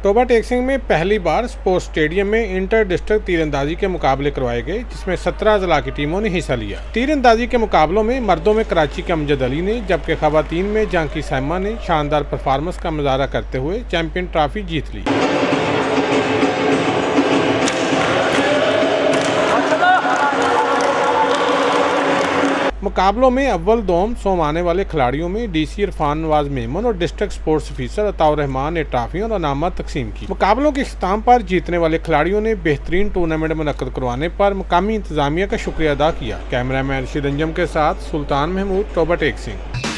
Toba take Singh में पहली बार sports stadium में इंटर डिस्ट्रिक्ट तीरंदाजी के मुकाबले करवाए गए, जिसमें 17 जिला की टीमों ने हिस्सा लिया। तीरंदाजी के मुकाबलों में मर्दों में कराची के अमजद अली ने, जबकि खवातीन में जानकी साइमा ने शानदार परफॉर्मेंस का मुजाहरा करते हुए चैंपियन ट्रॉफी जीत ली। मुकाबलों में अव्वल दोम सोम आने वाले खिलाड़ियों में डीसी इरफान नवाज मेमन और district sports officer Ataur Rahman ने ट्रॉफियों और इनामात तकसीम की। मुकाबलों के इख्तिताम पर जीतने वाले खिलाड़ियों ने बेहतरीन टूर्नामेंट मुनक्कद करवाने पर मुकामी इंतजामिया का शुक्रिया अदा किया। कैमरामैन रशीद अंजम के साथ सुल्तान महमूद, टोबा टेक सिंह।